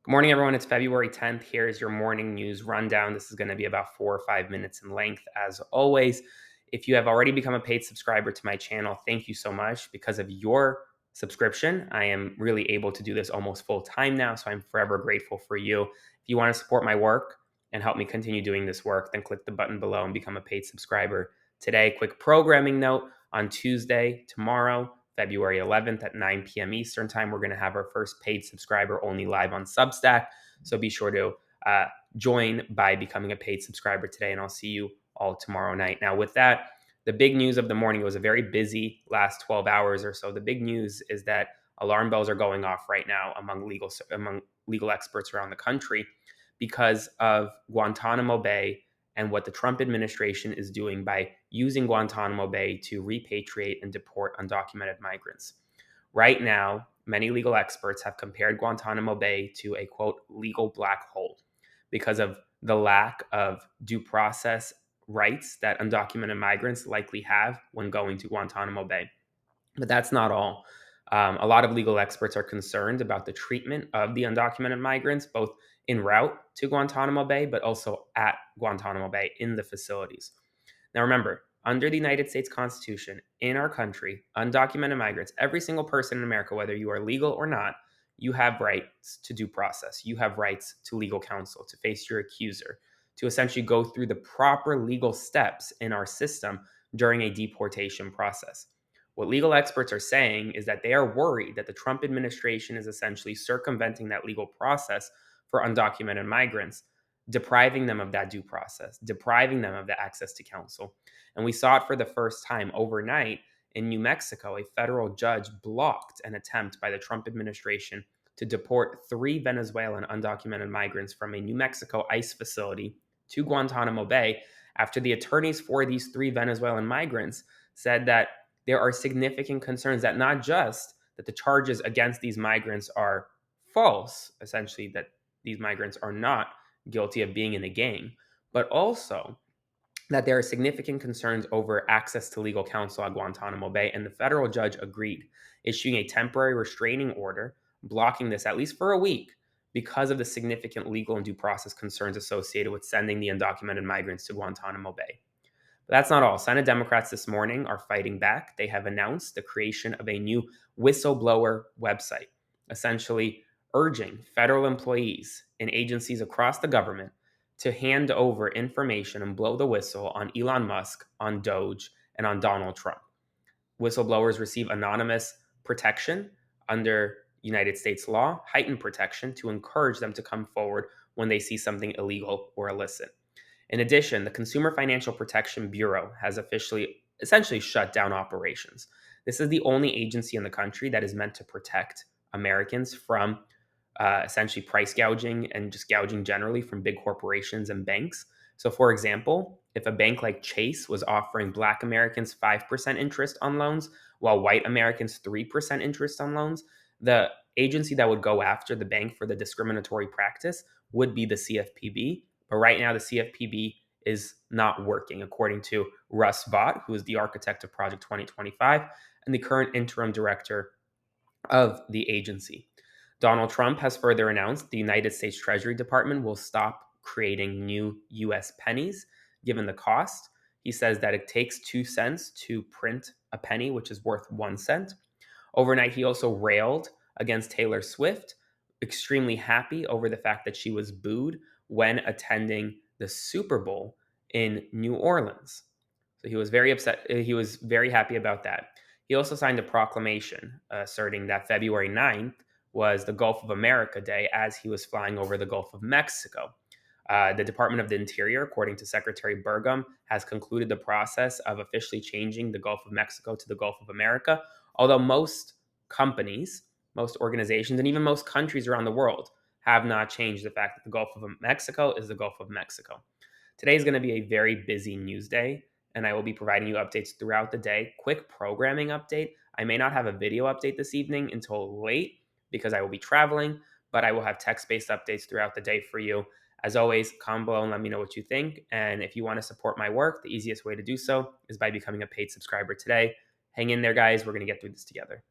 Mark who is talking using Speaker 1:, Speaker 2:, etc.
Speaker 1: Good morning, everyone. It's February 10th. Here's your morning news rundown. This is going to be about 4 or 5 minutes in length, as always. If you have already become a paid subscriber to my channel, thank you so much. Because of your subscription, I am really able to do this almost full time now. So I'm forever grateful for you. If you want to support my work and help me continue doing this work, then click the button below and become a paid subscriber today. Quick programming note: on Tuesday, tomorrow, February 11th at 9 p.m. Eastern Time, we're going to have our first paid subscriber only live on Substack. So be sure to join by becoming a paid subscriber today, and I'll see you all tomorrow night. Now, with that, the big news of the morning, was a very busy last 12 hours or so. The big news is that alarm bells are going off right now among legal experts around the country because of Guantanamo Bay and what the Trump administration is doing by using Guantanamo Bay to repatriate and deport undocumented migrants. Right now, many legal experts have compared Guantanamo Bay to a quote legal black hole because of the lack of due process rights that undocumented migrants likely have when going to Guantanamo Bay. But that's not all. A lot of legal experts are concerned about the treatment of the undocumented migrants, both en route to Guantanamo Bay, but also at Guantanamo Bay in the facilities. Now, remember, under the United States Constitution, in our country, undocumented migrants, every single person in America, whether you are legal or not, you have rights to due process. You have rights to legal counsel, to face your accuser, to essentially go through the proper legal steps in our system during a deportation process. What legal experts are saying is that they are worried that the Trump administration is essentially circumventing that legal process for undocumented migrants, depriving them of that due process, depriving them of the access to counsel. And we saw it for the first time overnight in New Mexico. A federal judge blocked an attempt by the Trump administration to deport 3 Venezuelan undocumented migrants from a New Mexico ICE facility to Guantanamo Bay after the attorneys for these 3 Venezuelan migrants said that there are significant concerns that not just that the charges against these migrants are false, essentially that these migrants are not guilty of being in a gang, but also that there are significant concerns over access to legal counsel at Guantanamo Bay. And the federal judge agreed, issuing a temporary restraining order blocking this at least for a week because of the significant legal and due process concerns associated with sending the undocumented migrants to Guantanamo Bay. But that's not all. Senate Democrats this morning are fighting back. They have announced the creation of a new whistleblower website, essentially urging federal employees and agencies across the government to hand over information and blow the whistle on Elon Musk, on Doge, and on Donald Trump. Whistleblowers receive anonymous protection under United States law, heightened protection to encourage them to come forward when they see something illegal or illicit. In addition, the Consumer Financial Protection Bureau has officially essentially shut down operations. This is the only agency in the country that is meant to protect Americans from essentially price gouging and just gouging generally from big corporations and banks. So, for example, if a bank like Chase was offering Black Americans 5% interest on loans, while white Americans 3% interest on loans, the agency that would go after the bank for the discriminatory practice would be the CFPB. But right now, the CFPB is not working, according to Russ Vought, who is the architect of Project 2025 and the current interim director of the agency. Donald Trump has further announced the United States Treasury Department will stop creating new US pennies given the cost. He says that it takes 2 cents to print a penny, which is worth 1 cent. Overnight, he also railed against Taylor Swift, extremely happy over the fact that she was booed when attending the Super Bowl in New Orleans. So he was very upset. He was very happy about that. He also signed a proclamation asserting that February 9th was the Gulf of America Day as he was flying over the Gulf of Mexico. The Department of the Interior, according to Secretary Burgum, has concluded the process of officially changing the Gulf of Mexico to the Gulf of America, although most companies, most organizations, and even most countries around the world have not changed the fact that the Gulf of Mexico is the Gulf of Mexico. Today is going to be a very busy news day, and I will be providing you updates throughout the day. Quick programming update: I may not have a video update this evening until late because I will be traveling, but I will have text-based updates throughout the day for you. As always, comment below and let me know what you think. And if you want to support my work, the easiest way to do so is by becoming a paid subscriber today. Hang in there, guys. We're going to get through this together.